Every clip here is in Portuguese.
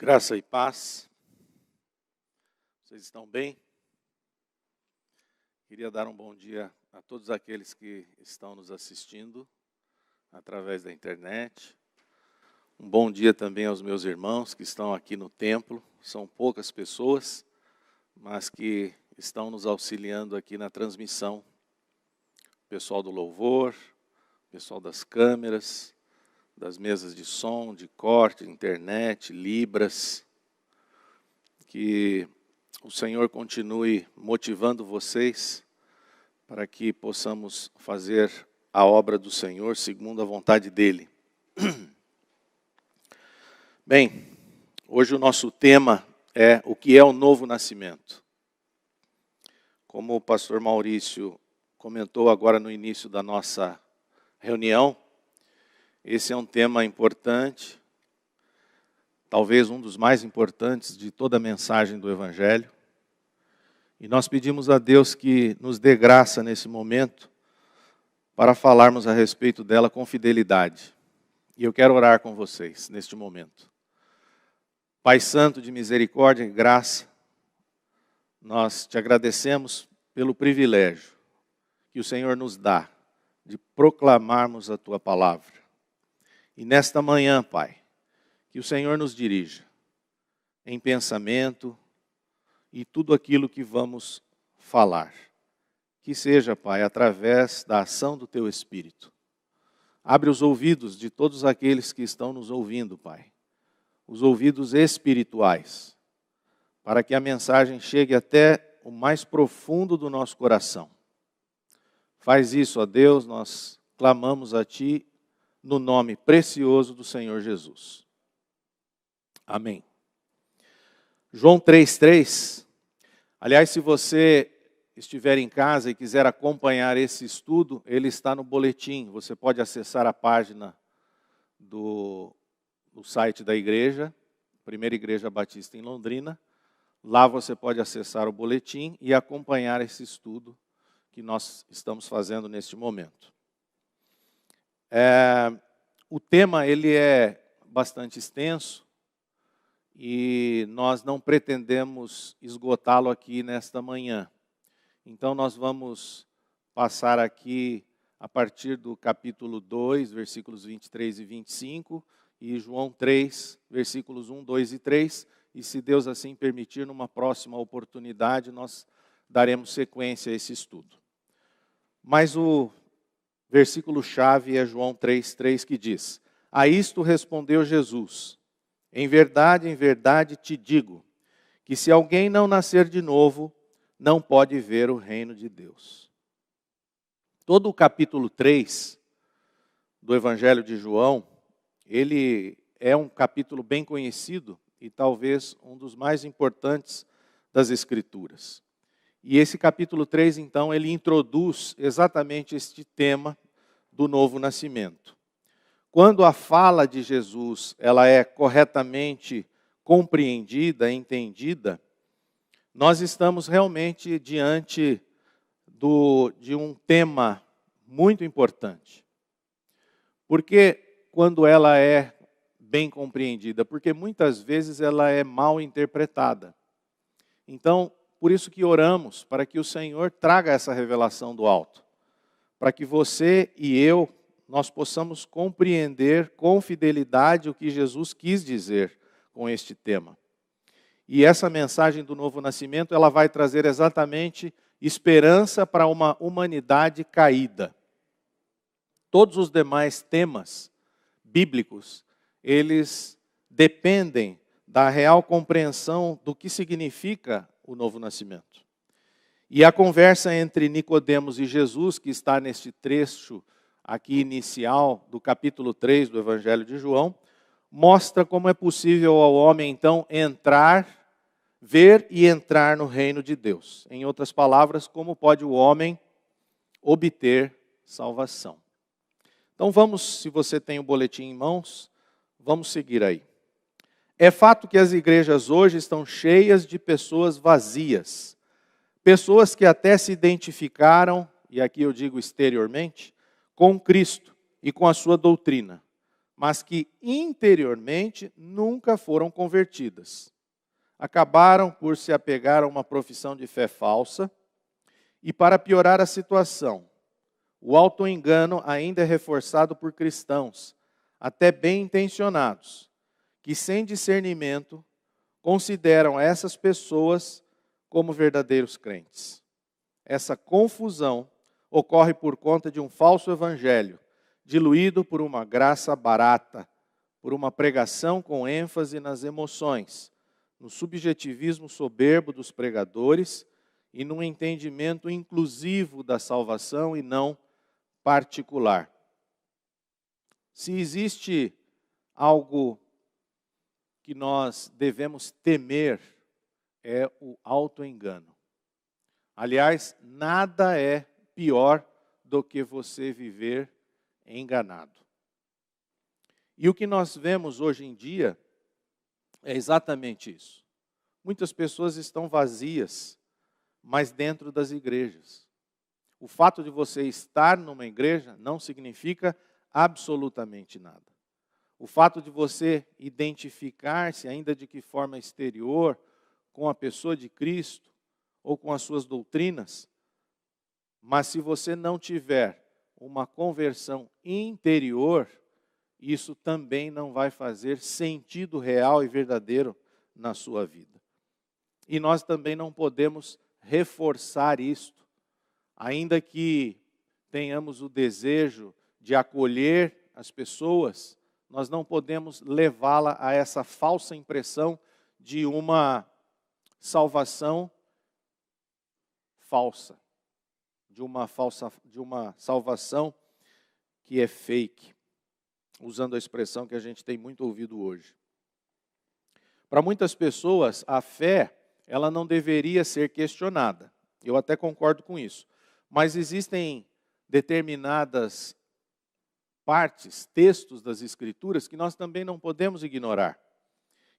Graça e paz. Vocês estão bem? Queria dar um bom dia a todos aqueles que estão nos assistindo através da internet. Um bom dia também aos meus irmãos que estão aqui no templo. São poucas pessoas, mas que estão nos auxiliando aqui na transmissão. Pessoal do louvor, pessoal das câmeras, das mesas de som, de corte, internet, libras. Que o Senhor continue motivando vocês para que possamos fazer a obra do Senhor segundo a vontade dEle. Bem, hoje o nosso tema é o que é o novo nascimento. Como o pastor Maurício comentou agora no início da nossa reunião, esse é um tema importante, talvez um dos mais importantes de toda a mensagem do Evangelho. E nós pedimos a Deus que nos dê graça nesse momento para falarmos a respeito dela com fidelidade. E eu quero orar com vocês neste momento. Pai Santo de misericórdia e graça, nós te agradecemos pelo privilégio que o Senhor nos dá de proclamarmos a tua palavra. E nesta manhã, Pai, que o Senhor nos dirija em pensamento e tudo aquilo que vamos falar. Que seja, Pai, através da ação do Teu Espírito. Abre os ouvidos de todos aqueles que estão nos ouvindo, Pai. Os ouvidos espirituais, para que a mensagem chegue até o mais profundo do nosso coração. Faz isso, ó Deus, nós clamamos a Ti no nome precioso do Senhor Jesus. Amém. João 3,3. Aliás, se você estiver em casa e quiser acompanhar esse estudo, ele está no boletim. Você pode acessar a página do site da igreja, Primeira Igreja Batista em Londrina. Lá você pode acessar o boletim e acompanhar esse estudo que nós estamos fazendo neste momento. O tema ele é bastante extenso e nós não pretendemos esgotá-lo aqui nesta manhã. Então nós vamos passar aqui a partir do capítulo 2, versículos 23 e 25, e João 3, versículos 1, 2 e 3, e se Deus assim permitir, numa próxima oportunidade, nós daremos sequência a esse estudo. Mas o versículo-chave é João 3,3, que diz: A isto respondeu Jesus: em verdade te digo, que se alguém não nascer de novo, não pode ver o reino de Deus. Todo o capítulo 3 do Evangelho de João, ele é um capítulo bem conhecido e talvez um dos mais importantes das Escrituras. E esse capítulo 3, então, ele introduz exatamente este tema do novo nascimento. Quando a fala de Jesus ela é corretamente compreendida, entendida, nós estamos realmente diante de um tema muito importante. Por que quando ela é bem compreendida? Porque muitas vezes ela é mal interpretada. Então, por isso que oramos para que o Senhor traga essa revelação do alto, para que você e eu, nós possamos compreender com fidelidade o que Jesus quis dizer com este tema. E essa mensagem do novo nascimento, ela vai trazer exatamente esperança para uma humanidade caída. Todos os demais temas bíblicos, eles dependem da real compreensão do que significa o novo nascimento. E a conversa entre Nicodemos e Jesus, que está neste trecho aqui inicial do capítulo 3 do Evangelho de João, mostra como é possível ao homem, então, ver e entrar no reino de Deus. Em outras palavras, como pode o homem obter salvação. Então vamos, se você tem o boletim em mãos, vamos seguir aí. É fato que as igrejas hoje estão cheias de pessoas vazias. Pessoas que até se identificaram, e aqui eu digo exteriormente, com Cristo e com a sua doutrina, mas que interiormente nunca foram convertidas. Acabaram por se apegar a uma profissão de fé falsa, e para piorar a situação, o autoengano ainda é reforçado por cristãos, até bem intencionados, que sem discernimento consideram essas pessoas como verdadeiros crentes. Essa confusão ocorre por conta de um falso evangelho, diluído por uma graça barata, por uma pregação com ênfase nas emoções, no subjetivismo soberbo dos pregadores e num entendimento inclusivo da salvação e não particular. Se existe algo que nós devemos temer, é o autoengano. Aliás, nada é pior do que você viver enganado. E o que nós vemos hoje em dia é exatamente isso. Muitas pessoas estão vazias, mas dentro das igrejas. O fato de você estar numa igreja não significa absolutamente nada. O fato de você identificar-se, ainda de que forma exterior, com a pessoa de Cristo ou com as suas doutrinas, mas se você não tiver uma conversão interior, isso também não vai fazer sentido real e verdadeiro na sua vida. E nós também não podemos reforçar isto, ainda que tenhamos o desejo de acolher as pessoas, nós não podemos levá-la a essa falsa impressão de uma salvação falsa, de uma salvação que é fake, usando a expressão que a gente tem muito ouvido hoje. Para muitas pessoas, a fé, ela não deveria ser questionada. Eu até concordo com isso. Mas existem determinadas partes, textos das Escrituras, que nós também não podemos ignorar.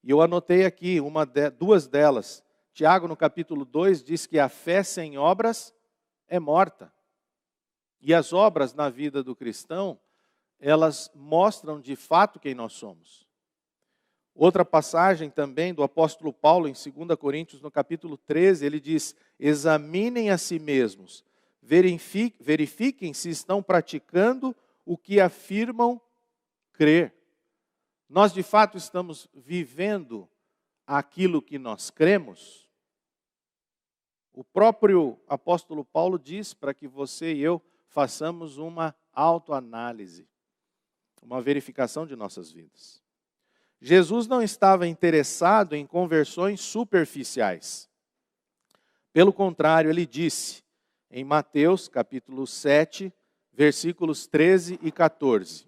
E eu anotei aqui duas delas. Tiago, no capítulo 2, diz que a fé sem obras é morta. E as obras na vida do cristão, elas mostram de fato quem nós somos. Outra passagem também do apóstolo Paulo, em 2 Coríntios, no capítulo 13, ele diz: examinem a si mesmos, verifiquem se estão praticando o que afirmam crer. Nós de fato estamos vivendo aquilo que nós cremos? O próprio apóstolo Paulo diz para que você e eu façamos uma autoanálise, uma verificação de nossas vidas. Jesus não estava interessado em conversões superficiais. Pelo contrário, ele disse em Mateus capítulo 7, versículos 13 e 14: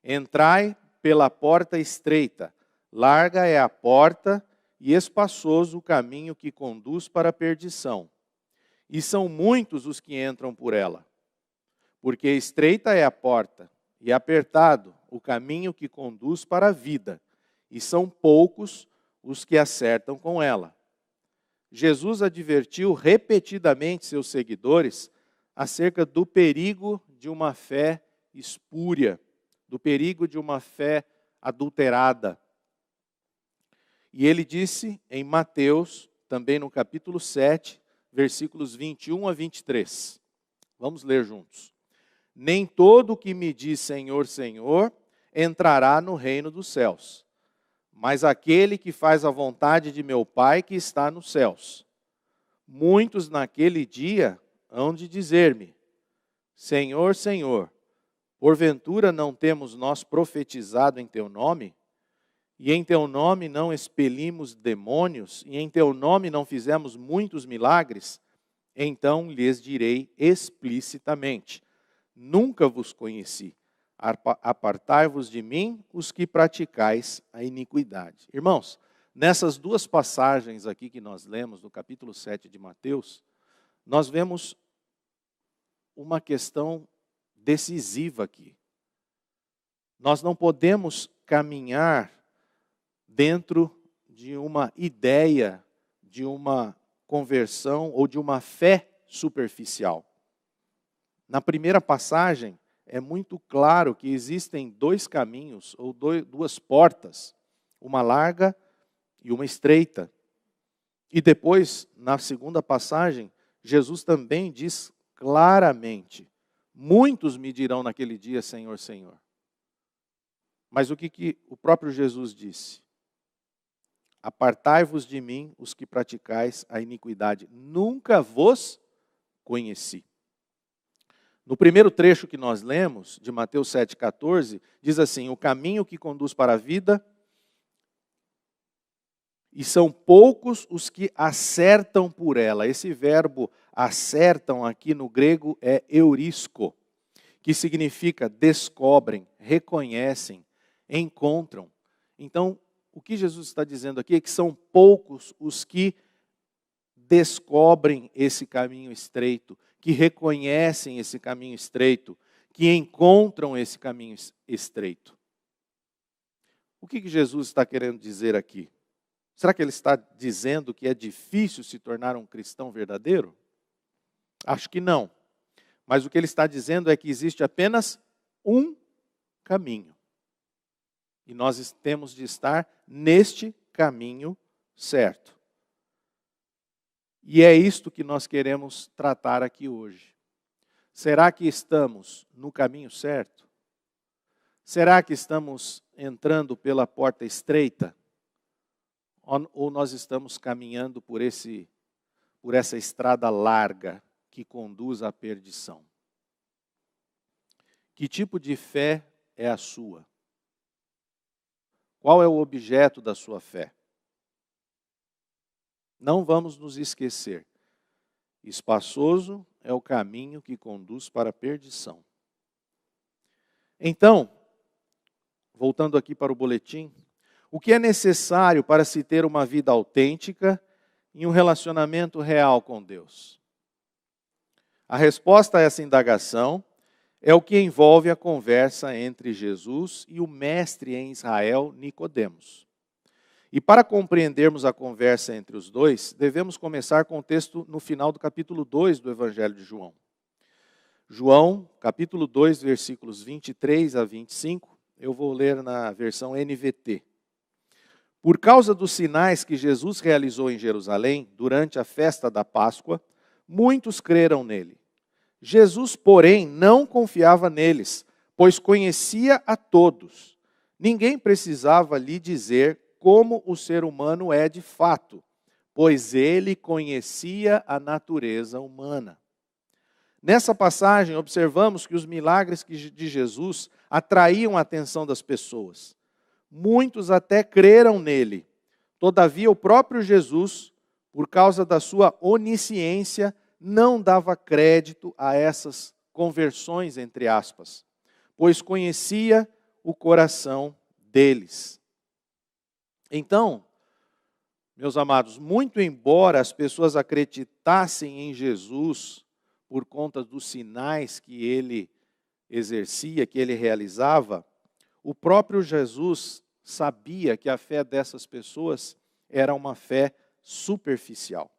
entrai pela porta estreita, larga é a porta e espaçoso o caminho que conduz para a perdição, e são muitos os que entram por ela. Porque estreita é a porta e apertado o caminho que conduz para a vida, e são poucos os que acertam com ela. Jesus advertiu repetidamente seus seguidores acerca do perigo de uma fé espúria, do perigo de uma fé adulterada. E ele disse em Mateus, também no capítulo 7, versículos 21 a 23. Vamos ler juntos. Nem todo o que me diz Senhor, Senhor, entrará no reino dos céus, mas aquele que faz a vontade de meu Pai que está nos céus. Muitos naquele dia hão de dizer-me: Senhor, Senhor, porventura não temos nós profetizado em teu nome? E em teu nome não expelimos demônios? E em teu nome não fizemos muitos milagres? Então lhes direi explicitamente: nunca vos conheci. Apartai-vos de mim, os que praticais a iniquidade. Irmãos, nessas duas passagens aqui que nós lemos, no capítulo 7 de Mateus, nós vemos uma questão decisiva aqui. Nós não podemos caminhar dentro de uma ideia, de uma conversão ou de uma fé superficial. Na primeira passagem, é muito claro que existem dois caminhos, ou duas portas, uma larga e uma estreita. E depois, na segunda passagem, Jesus também diz claramente: muitos me dirão naquele dia, Senhor, Senhor. Mas o que o próprio Jesus disse? Apartai-vos de mim, os que praticais a iniquidade. Nunca vos conheci. No primeiro trecho que nós lemos, de Mateus 7,14, diz assim: o caminho que conduz para a vida, e são poucos os que acertam por ela. Esse verbo acertam aqui no grego é eurisko, que significa descobrem, reconhecem, encontram. Então, o que Jesus está dizendo aqui é que são poucos os que descobrem esse caminho estreito, que reconhecem esse caminho estreito, que encontram esse caminho estreito. O que Jesus está querendo dizer aqui? Será que ele está dizendo que é difícil se tornar um cristão verdadeiro? Acho que não. Mas o que ele está dizendo é que existe apenas um caminho. E nós temos de estar neste caminho certo. E é isto que nós queremos tratar aqui hoje. Será que estamos no caminho certo? Será que estamos entrando pela porta estreita? Ou nós estamos caminhando por essa estrada larga que conduz à perdição? Que tipo de fé é a sua? Qual é o objeto da sua fé? Não vamos nos esquecer. Espaçoso é o caminho que conduz para a perdição. Então, voltando aqui para o boletim, o que é necessário para se ter uma vida autêntica e um relacionamento real com Deus? A resposta a essa indagação é o que envolve a conversa entre Jesus e o mestre em Israel, Nicodemos. E para compreendermos a conversa entre os dois, devemos começar com o texto no final do capítulo 2 do Evangelho de João. João, capítulo 2, versículos 23 a 25, eu vou ler na versão NVT. Por causa dos sinais que Jesus realizou em Jerusalém durante a festa da Páscoa, muitos creram nele. Jesus, porém, não confiava neles, pois conhecia a todos. Ninguém precisava lhe dizer como o ser humano é de fato, pois ele conhecia a natureza humana. Nessa passagem, observamos que os milagres de Jesus atraíam a atenção das pessoas. Muitos até creram nele. Todavia, o próprio Jesus, por causa da sua onisciência, não dava crédito a essas conversões, entre aspas, pois conhecia o coração deles. Então, meus amados, muito embora as pessoas acreditassem em Jesus por conta dos sinais que ele exercia, que ele realizava, o próprio Jesus sabia que a fé dessas pessoas era uma fé superficial.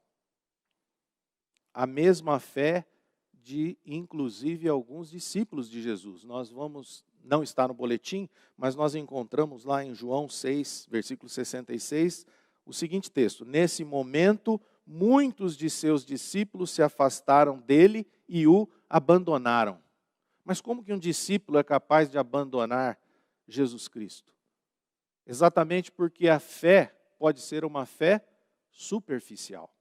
A mesma fé de, inclusive, alguns discípulos de Jesus. Nós vamos, não está no boletim, mas nós encontramos lá em João 6, versículo 66, o seguinte texto: nesse momento, muitos de seus discípulos se afastaram dele e o abandonaram. Mas como que um discípulo é capaz de abandonar Jesus Cristo? Exatamente porque a fé pode ser uma fé superficial.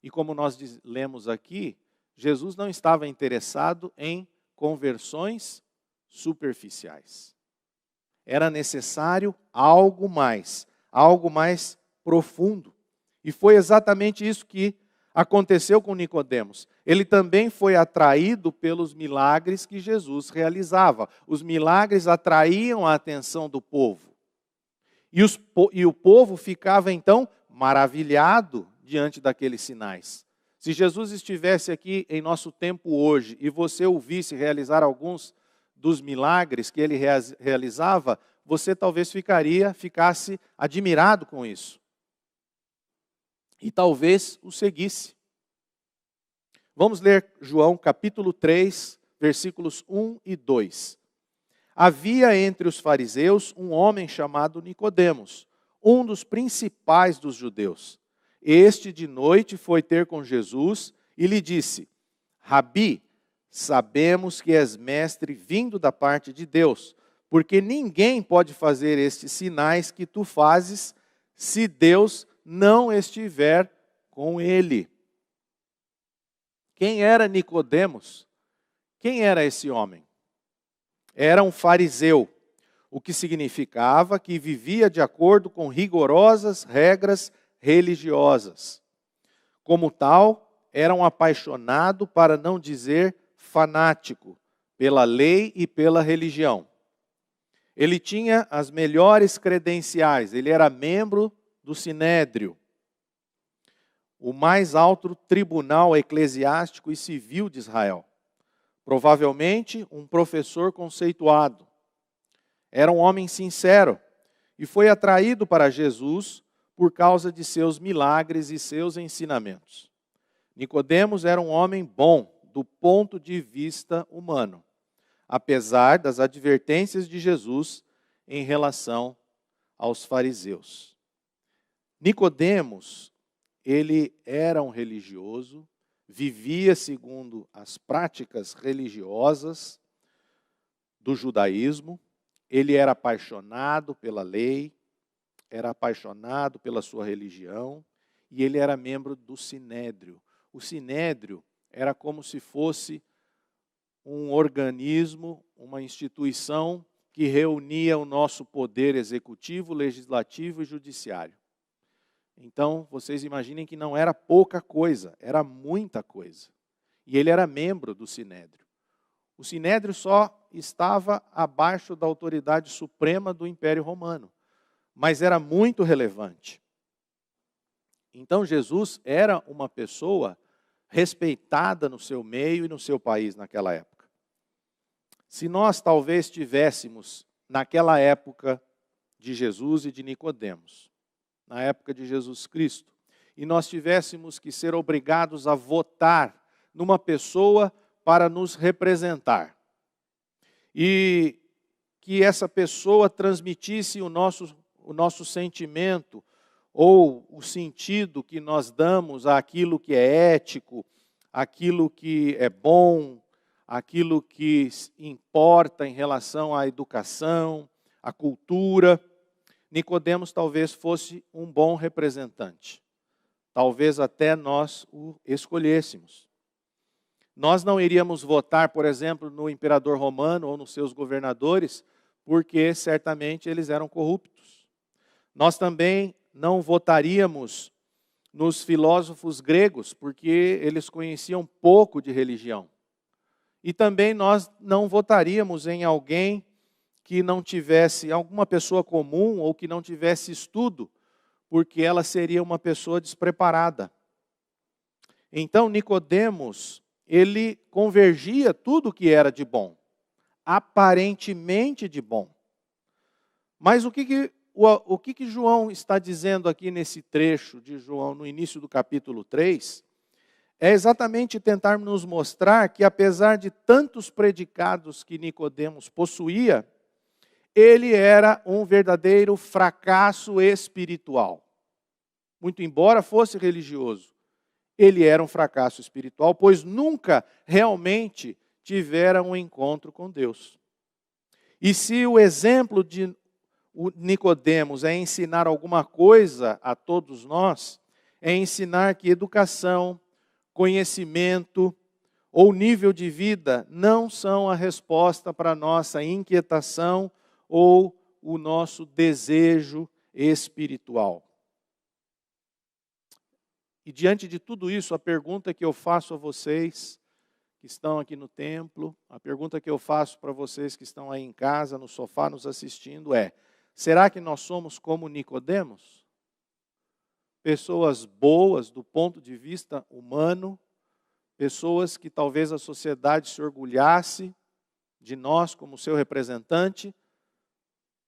E como nós lemos aqui, Jesus não estava interessado em conversões superficiais. Era necessário algo mais profundo. E foi exatamente isso que aconteceu com Nicodemos. Ele também foi atraído pelos milagres que Jesus realizava. Os milagres atraíam a atenção do povo. E o povo ficava então maravilhado diante daqueles sinais. Se Jesus estivesse aqui em nosso tempo hoje e você o visse realizar alguns dos milagres que ele realizava, você talvez ficasse admirado com isso. E talvez o seguisse. Vamos ler João capítulo 3, versículos 1 e 2. Havia entre os fariseus um homem chamado Nicodemos, um dos principais dos judeus. Este de noite foi ter com Jesus e lhe disse: Rabi, sabemos que és mestre vindo da parte de Deus, porque ninguém pode fazer estes sinais que tu fazes se Deus não estiver com ele. Quem era Nicodemos? Quem era esse homem? Era um fariseu, o que significava que vivia de acordo com rigorosas regras religiosas. Como tal, era um apaixonado, para não dizer fanático, pela lei e pela religião. Ele tinha as melhores credenciais, ele era membro do Sinédrio, o mais alto tribunal eclesiástico e civil de Israel. Provavelmente um professor conceituado. Era um homem sincero e foi atraído para Jesus por causa de seus milagres e seus ensinamentos. Nicodemos era um homem bom do ponto de vista humano, apesar das advertências de Jesus em relação aos fariseus. Nicodemos, ele era um religioso, vivia segundo as práticas religiosas do judaísmo, ele era apaixonado pela lei, era apaixonado pela sua religião, e ele era membro do Sinédrio. O Sinédrio era como se fosse um organismo, uma instituição que reunia o nosso poder executivo, legislativo e judiciário. Então, vocês imaginem que não era pouca coisa, era muita coisa. E ele era membro do Sinédrio. O Sinédrio só estava abaixo da autoridade suprema do Império Romano, mas era muito relevante. Então, Jesus era uma pessoa respeitada no seu meio e no seu país naquela época. Se nós talvez tivéssemos, naquela época de Jesus e de Nicodemos, na época de Jesus Cristo, e nós tivéssemos que ser obrigados a votar numa pessoa para nos representar, e que essa pessoa transmitisse o nosso sentimento, ou o sentido que nós damos àquilo que é ético, aquilo que é bom, aquilo que importa em relação à educação, à cultura. Nicodemos talvez fosse um bom representante. Talvez até nós o escolhêssemos. Nós não iríamos votar, por exemplo, no imperador romano ou nos seus governadores, porque certamente eles eram corruptos. Nós também não votaríamos nos filósofos gregos, porque eles conheciam pouco de religião. E também nós não votaríamos em alguém que não tivesse, alguma pessoa comum ou que não tivesse estudo, porque ela seria uma pessoa despreparada. Então, Nicodemos, ele convergia tudo que era de bom, aparentemente de bom. Mas o que João está dizendo aqui nesse trecho de João, no início do capítulo 3, é exatamente tentar nos mostrar que, apesar de tantos predicados que Nicodemos possuía, ele era um verdadeiro fracasso espiritual. Muito embora fosse religioso, ele era um fracasso espiritual, pois nunca realmente tivera um encontro com Deus. E se o exemplo de Nicodemos é ensinar alguma coisa a todos nós, é ensinar que educação, conhecimento ou nível de vida não são a resposta para a nossa inquietação ou o nosso desejo espiritual. E diante de tudo isso, a pergunta que eu faço a vocês que estão aqui no templo, a pergunta que eu faço para vocês que estão aí em casa, no sofá, nos assistindo é: será que nós somos como Nicodemos? Pessoas boas do ponto de vista humano, pessoas que talvez a sociedade se orgulhasse de nós como seu representante,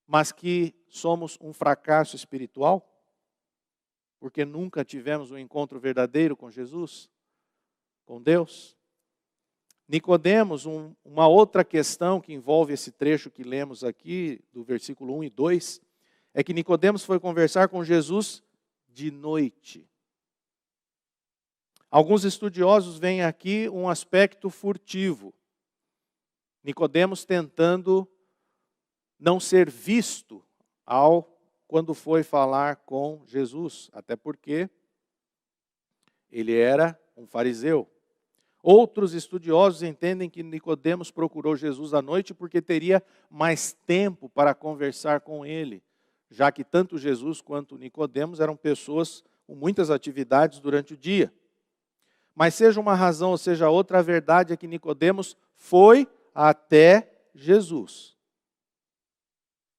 mas que somos um fracasso espiritual, porque nunca tivemos um encontro verdadeiro com Jesus, com Deus? Nicodemos, uma outra questão que envolve esse trecho que lemos aqui, do versículo 1 e 2, é que Nicodemos foi conversar com Jesus de noite. Alguns estudiosos veem aqui um aspecto furtivo. Nicodemos tentando não ser visto quando foi falar com Jesus, até porque ele era um fariseu. Outros estudiosos entendem que Nicodemos procurou Jesus à noite porque teria mais tempo para conversar com ele, já que tanto Jesus quanto Nicodemos eram pessoas com muitas atividades durante o dia. Mas seja uma razão ou seja outra, a verdade é que Nicodemos foi até Jesus.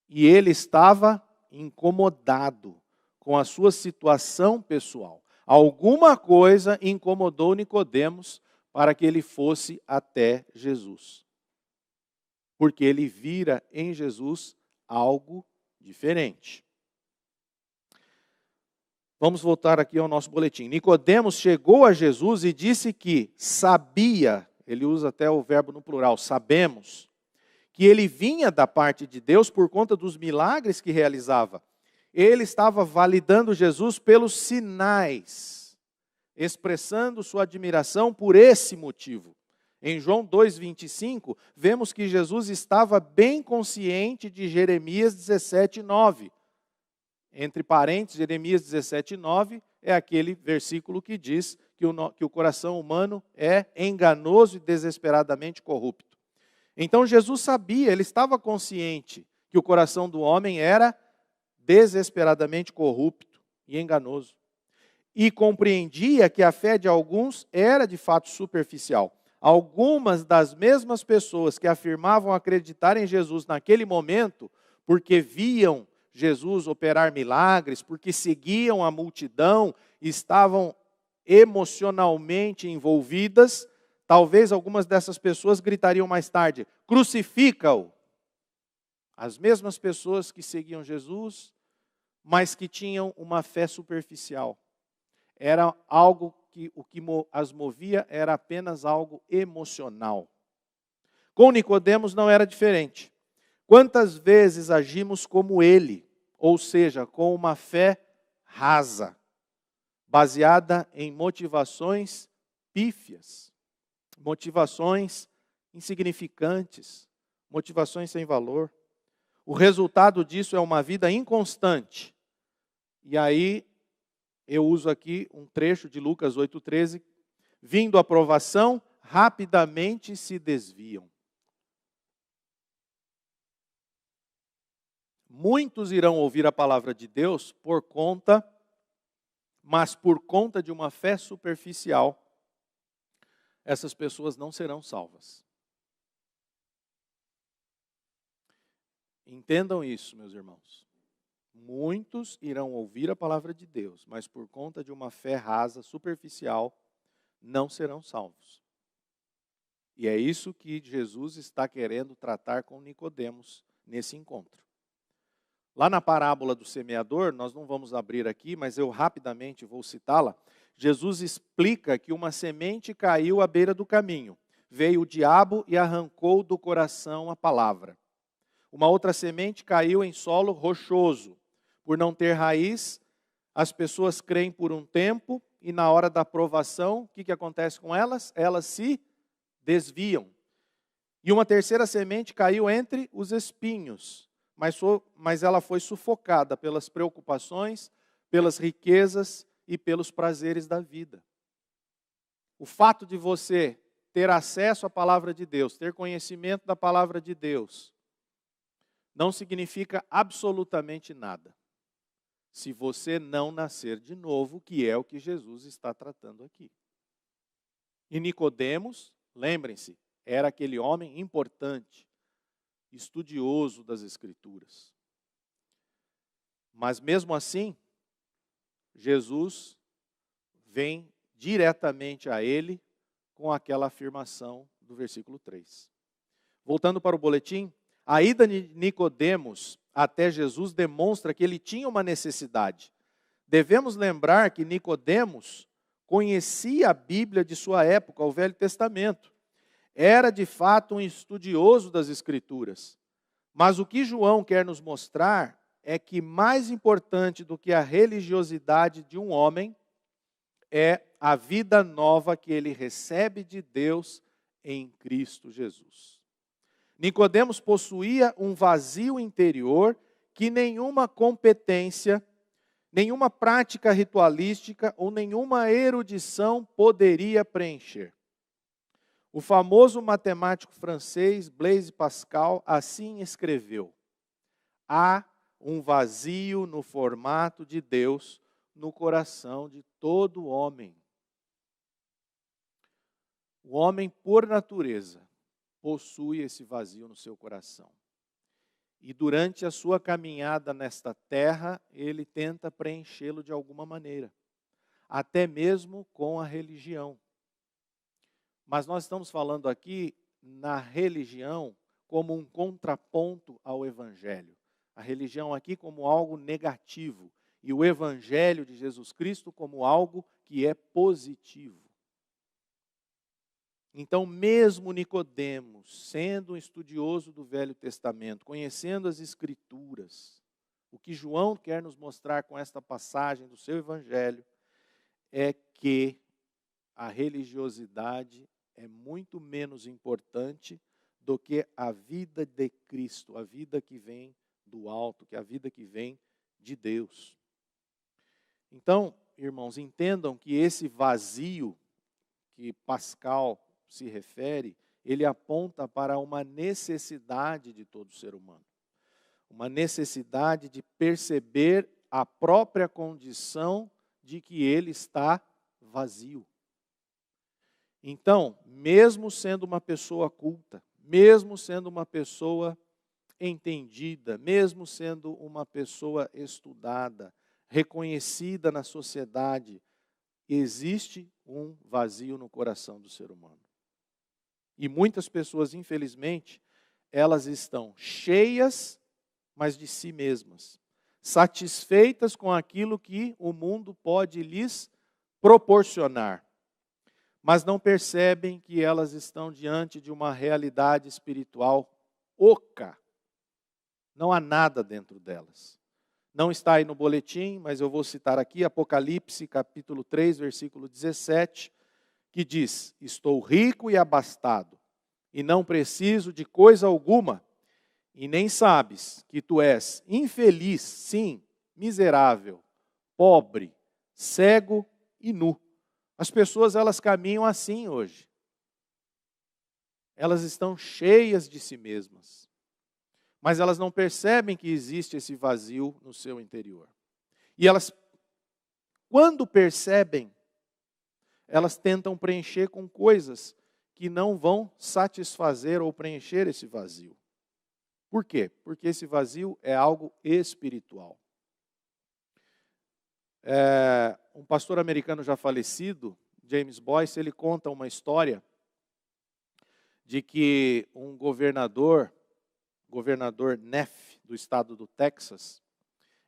E ele estava incomodado com a sua situação pessoal. Alguma coisa incomodou Nicodemos para que ele fosse até Jesus. Porque ele vira em Jesus algo diferente. Vamos voltar aqui ao nosso boletim. Nicodemos chegou a Jesus e disse que sabia, ele usa até o verbo no plural, sabemos, que ele vinha da parte de Deus por conta dos milagres que realizava. Ele estava validando Jesus pelos sinais, expressando sua admiração por esse motivo. Em João 2,25, vemos que Jesus estava bem consciente de Jeremias 17,9. Entre parênteses, Jeremias 17,9 é aquele versículo que diz que o coração humano é enganoso e desesperadamente corrupto. Então Jesus sabia, ele estava consciente que o coração do homem era desesperadamente corrupto e enganoso. E compreendia que a fé de alguns era de fato superficial. Algumas das mesmas pessoas que afirmavam acreditar em Jesus naquele momento, porque viam Jesus operar milagres, porque seguiam a multidão, estavam emocionalmente envolvidas, talvez algumas dessas pessoas gritariam mais tarde, crucifica-o. As mesmas pessoas que seguiam Jesus, mas que tinham uma fé superficial. Era algo que o que as movia era apenas algo emocional. Com Nicodemos não era diferente. Quantas vezes agimos como ele, ou seja, com uma fé rasa, baseada em motivações pífias, motivações insignificantes, motivações sem valor. O resultado disso é uma vida inconstante. E aí, eu uso aqui um trecho de Lucas 8,13, vindo a provação, rapidamente se desviam. Muitos irão ouvir a palavra de Deus mas por conta de uma fé superficial, essas pessoas não serão salvas. Entendam isso, meus irmãos. Muitos irão ouvir a palavra de Deus, mas por conta de uma fé rasa, superficial, não serão salvos. E é isso que Jesus está querendo tratar com Nicodemos nesse encontro. Lá na parábola do semeador, nós não vamos abrir aqui, mas eu rapidamente vou citá-la. Jesus explica que uma semente caiu à beira do caminho. Veio o diabo e arrancou do coração a palavra. Uma outra semente caiu em solo rochoso. Por não ter raiz, as pessoas creem por um tempo e na hora da provação, o que acontece com elas? Elas se desviam. E uma terceira semente caiu entre os espinhos. Mas ela foi sufocada pelas preocupações, pelas riquezas e pelos prazeres da vida. O fato de você ter acesso à palavra de Deus, ter conhecimento da palavra de Deus, não significa absolutamente nada, se você não nascer de novo, que é o que Jesus está tratando aqui. E Nicodemos, lembrem-se, era aquele homem importante, estudioso das Escrituras. Mas mesmo assim, Jesus vem diretamente a ele com aquela afirmação do versículo 3. Voltando para o boletim, a ida de Nicodemos até Jesus demonstra que ele tinha uma necessidade. Devemos lembrar que Nicodemos conhecia a Bíblia de sua época, o Velho Testamento. Era de fato um estudioso das Escrituras. Mas o que João quer nos mostrar é que mais importante do que a religiosidade de um homem é a vida nova que ele recebe de Deus em Cristo Jesus. Nicodemos possuía um vazio interior que nenhuma competência, nenhuma prática ritualística ou nenhuma erudição poderia preencher. O famoso matemático francês Blaise Pascal assim escreveu: há um vazio no formato de Deus no coração de todo homem. O homem, por natureza, possui esse vazio no seu coração. E durante a sua caminhada nesta terra, ele tenta preenchê-lo de alguma maneira, até mesmo com a religião. Mas nós estamos falando aqui na religião como um contraponto ao Evangelho. A religião aqui como algo negativo e o Evangelho de Jesus Cristo como algo que é positivo. Então, mesmo Nicodemos, sendo um estudioso do Velho Testamento, conhecendo as Escrituras, o que João quer nos mostrar com esta passagem do seu Evangelho é que a religiosidade é muito menos importante do que a vida de Cristo, a vida que vem do alto, que é a vida que vem de Deus. Então, irmãos, entendam que esse vazio que Pascal se refere, ele aponta para uma necessidade de todo ser humano. Uma necessidade de perceber a própria condição de que ele está vazio. Então, mesmo sendo uma pessoa culta, mesmo sendo uma pessoa entendida, mesmo sendo uma pessoa estudada, reconhecida na sociedade, existe um vazio no coração do ser humano. E muitas pessoas, infelizmente, elas estão cheias, mas de si mesmas, satisfeitas com aquilo que o mundo pode lhes proporcionar, mas não percebem que elas estão diante de uma realidade espiritual oca. Não há nada dentro delas. Não está aí no boletim, mas eu vou citar aqui, Apocalipse, capítulo 3, versículo 17, que diz: estou rico e abastado, e não preciso de coisa alguma, e nem sabes que tu és infeliz, sim, miserável, pobre, cego e nu. As pessoas, elas caminham assim hoje. Elas estão cheias de si mesmas, mas elas não percebem que existe esse vazio no seu interior. E elas, quando percebem, elas tentam preencher com coisas que não vão satisfazer ou preencher esse vazio. Por quê? Porque esse vazio é algo espiritual. Um pastor americano já falecido, James Boyce, ele conta uma história de que um governador Neff, do estado do Texas,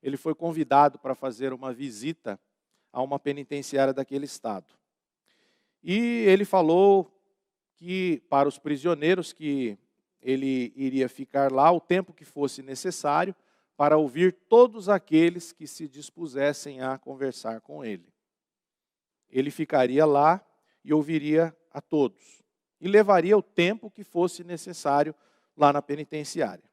ele foi convidado para fazer uma visita a uma penitenciária daquele estado. E ele falou que para os prisioneiros que ele iria ficar lá o tempo que fosse necessário para ouvir todos aqueles que se dispusessem a conversar com ele. Ele ficaria lá e ouviria a todos. E levaria o tempo que fosse necessário lá na penitenciária.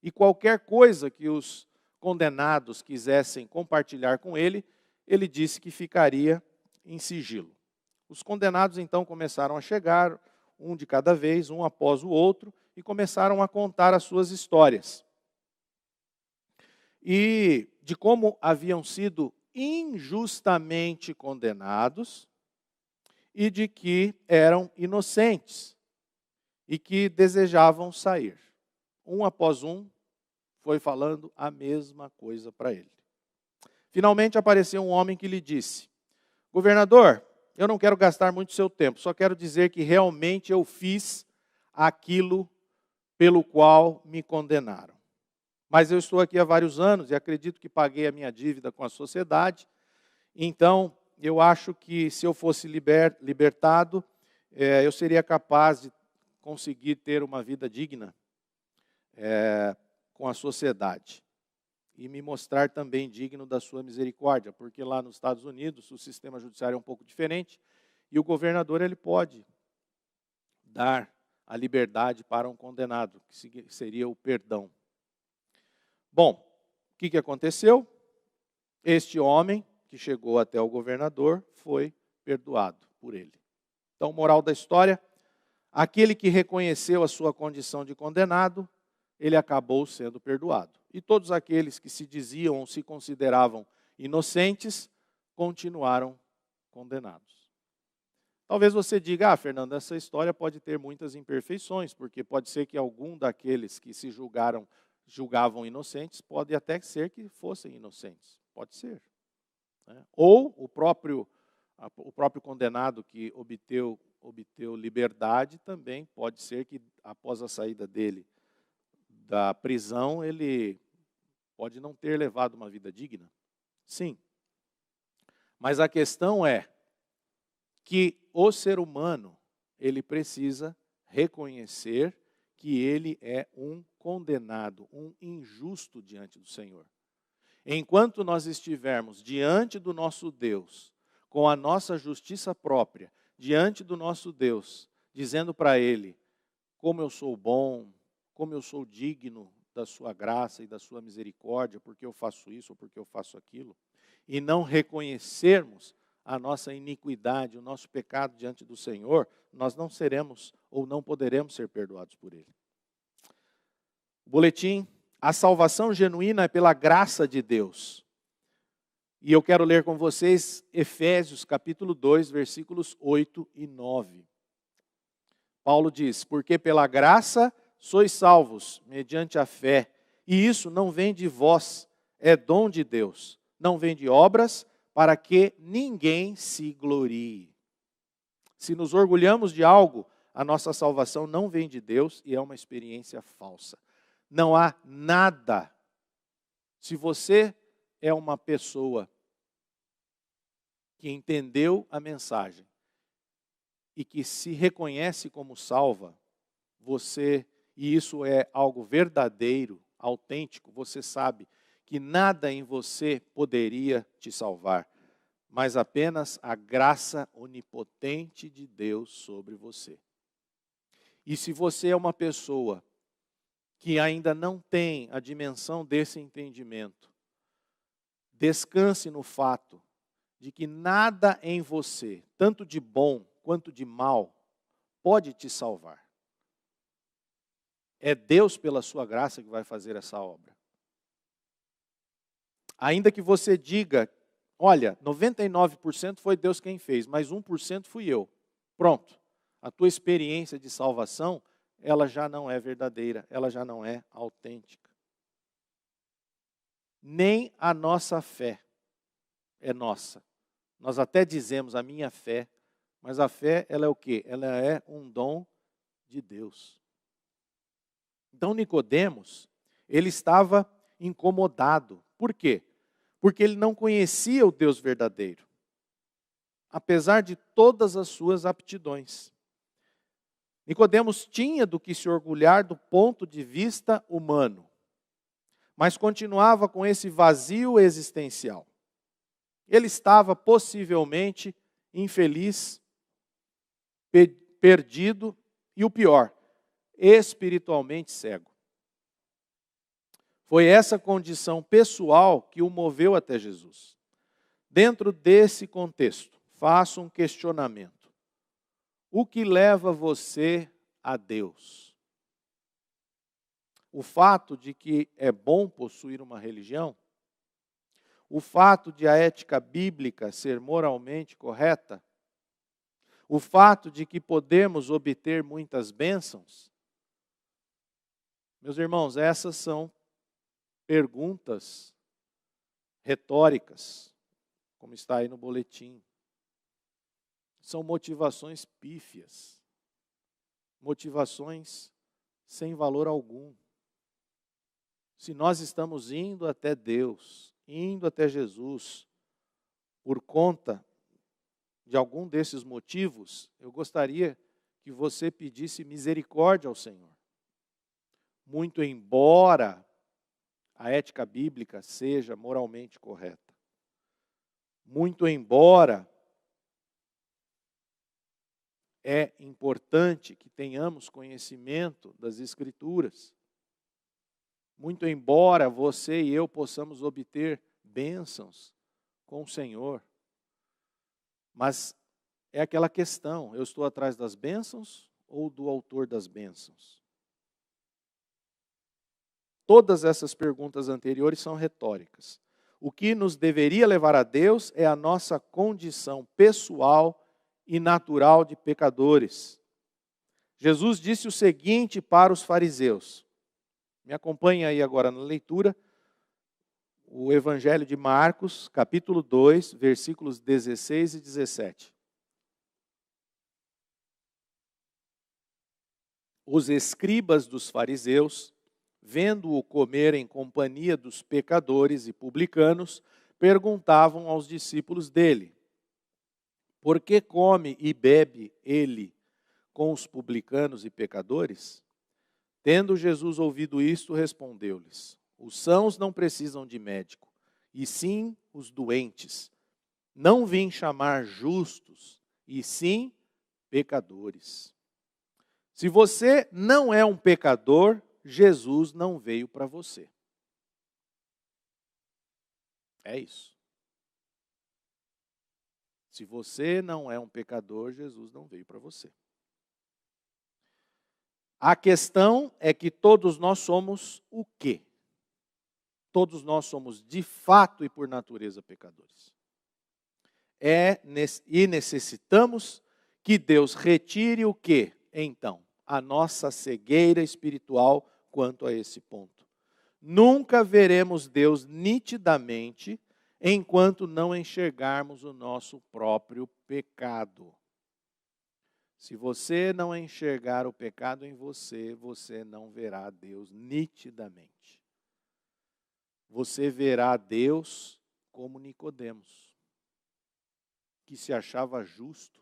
E qualquer coisa que os condenados quisessem compartilhar com ele, ele disse que ficaria em sigilo. Os condenados então começaram a chegar, um de cada vez, um após o outro, e começaram a contar as suas histórias. E de como haviam sido injustamente condenados e de que eram inocentes e que desejavam sair. Um após um foi falando a mesma coisa para ele. Finalmente apareceu um homem que lhe disse: governador, eu não quero gastar muito seu tempo, só quero dizer que realmente eu fiz aquilo pelo qual me condenaram. Mas eu estou aqui há vários anos e acredito que paguei a minha dívida com a sociedade. Então, eu acho que se eu fosse libertado, eu seria capaz de conseguir ter uma vida digna com a sociedade e me mostrar também digno da sua misericórdia, porque lá nos Estados Unidos o sistema judiciário é um pouco diferente e o governador ele pode dar a liberdade para um condenado, que seria o perdão. Bom, o que aconteceu? Este homem que chegou até o governador foi perdoado por ele. Então, moral da história, aquele que reconheceu a sua condição de condenado, ele acabou sendo perdoado. E todos aqueles que se diziam ou se consideravam inocentes, continuaram condenados. Talvez você diga, Fernando, essa história pode ter muitas imperfeições, porque pode ser que algum daqueles que se julgavam inocentes, pode até ser que fossem inocentes. Pode ser. Né? Ou o próprio condenado que obteu liberdade também pode ser que após a saída dele da prisão, ele pode não ter levado uma vida digna. Sim. Mas a questão é que o ser humano, ele precisa reconhecer que ele é um condenado, um injusto diante do Senhor. Enquanto nós estivermos diante do nosso Deus, com a nossa justiça própria, diante do nosso Deus, dizendo para Ele, como eu sou bom, como eu sou digno da sua graça e da sua misericórdia, porque eu faço isso ou porque eu faço aquilo, e não reconhecermos a nossa iniquidade, o nosso pecado diante do Senhor, nós não seremos ou não poderemos ser perdoados por Ele. Boletim, a salvação genuína é pela graça de Deus. E eu quero ler com vocês Efésios capítulo 2, versículos 8 e 9. Paulo diz, porque pela graça sois salvos, mediante a fé, e isso não vem de vós, é dom de Deus, não vem de obras, para que ninguém se glorie. Se nos orgulhamos de algo, a nossa salvação não vem de Deus e é uma experiência falsa. Não há nada. Se você é uma pessoa que entendeu a mensagem e que se reconhece como salva, e isso é algo verdadeiro, autêntico, você sabe que nada em você poderia te salvar, mas apenas a graça onipotente de Deus sobre você. E se você é uma pessoa que ainda não tem a dimensão desse entendimento, descanse no fato de que nada em você, tanto de bom quanto de mal, pode te salvar. É Deus, pela sua graça, que vai fazer essa obra. Ainda que você diga, olha, 99% foi Deus quem fez, mas 1% fui eu. Pronto. A tua experiência de salvação, ela já não é verdadeira, ela já não é autêntica. Nem a nossa fé é nossa. Nós até dizemos a minha fé, mas a fé, ela é o quê? Ela é um dom de Deus. Então Nicodemos, ele estava incomodado. Por quê? Porque ele não conhecia o Deus verdadeiro, apesar de todas as suas aptidões. Nicodemos tinha do que se orgulhar do ponto de vista humano, mas continuava com esse vazio existencial. Ele estava possivelmente infeliz, perdido e o pior, espiritualmente cego. Foi essa condição pessoal que o moveu até Jesus. Dentro desse contexto, faço um questionamento. O que leva você a Deus? O fato de que é bom possuir uma religião? O fato de a ética bíblica ser moralmente correta? O fato de que podemos obter muitas bênçãos? Meus irmãos, essas são perguntas retóricas, como está aí no boletim. São motivações pífias, motivações sem valor algum. Se nós estamos indo até Deus, indo até Jesus, por conta de algum desses motivos, eu gostaria que você pedisse misericórdia ao Senhor. Muito embora a ética bíblica seja moralmente correta. Muito embora é importante que tenhamos conhecimento das Escrituras. Muito embora você e eu possamos obter bênçãos com o Senhor. Mas é aquela questão, eu estou atrás das bênçãos ou do autor das bênçãos? Todas essas perguntas anteriores são retóricas. O que nos deveria levar a Deus é a nossa condição pessoal e natural de pecadores. Jesus disse o seguinte para os fariseus. Me acompanhe aí agora na leitura. O Evangelho de Marcos, capítulo 2, versículos 16 e 17. Os escribas dos fariseus, vendo-o comer em companhia dos pecadores e publicanos, perguntavam aos discípulos dele: por que come e bebe ele com os publicanos e pecadores? Tendo Jesus ouvido isto, respondeu-lhes: os sãos não precisam de médico, e sim os doentes. Não vim chamar justos, e sim pecadores. Se você não é um pecador, Jesus não veio para você. É isso. Se você não é um pecador, Jesus não veio para você. A questão é que todos nós somos o quê? Todos nós somos de fato e por natureza pecadores. E necessitamos que Deus retire o quê? Então, a nossa cegueira espiritual quanto a esse ponto. Nunca veremos Deus nitidamente enquanto não enxergarmos o nosso próprio pecado. Se você não enxergar o pecado em você, você não verá Deus nitidamente. Você verá Deus como Nicodemos, que se achava justo,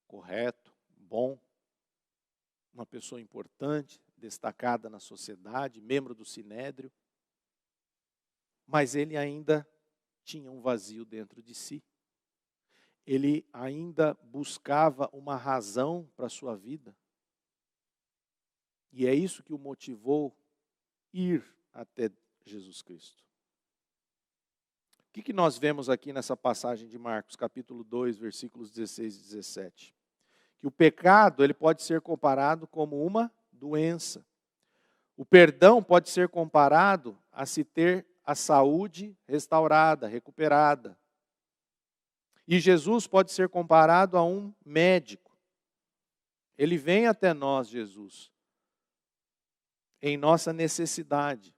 correto, bom, uma pessoa importante, destacada na sociedade, membro do Sinédrio, mas ele ainda tinha um vazio dentro de si. Ele ainda buscava uma razão para a sua vida. E é isso que o motivou ir até Jesus Cristo. O que nós vemos aqui nessa passagem de Marcos, capítulo 2, versículos 16 e 17? Que o pecado ele pode ser comparado como uma doença. O perdão pode ser comparado a se ter a saúde restaurada, recuperada. E Jesus pode ser comparado a um médico. Ele vem até nós, Jesus, em nossa necessidade.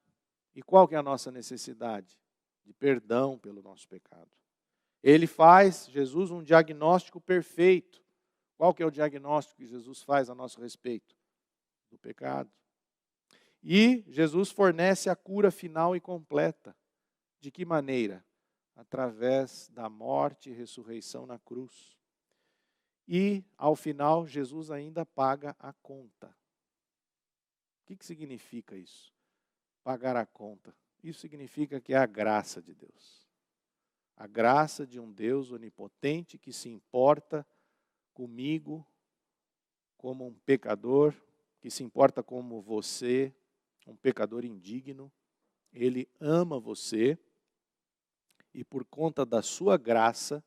E qual que é a nossa necessidade? De perdão pelo nosso pecado. Ele faz, Jesus, um diagnóstico perfeito. Qual que é o diagnóstico que Jesus faz a nosso respeito? Do pecado. E Jesus fornece a cura final e completa. De que maneira? Através da morte e ressurreição na cruz. E, ao final, Jesus ainda paga a conta. O que significa isso? Pagar a conta. Isso significa que é a graça de Deus. A graça de um Deus onipotente que se importa comigo como um pecador, que se importa como você, um pecador indigno. Ele ama você e por conta da sua graça,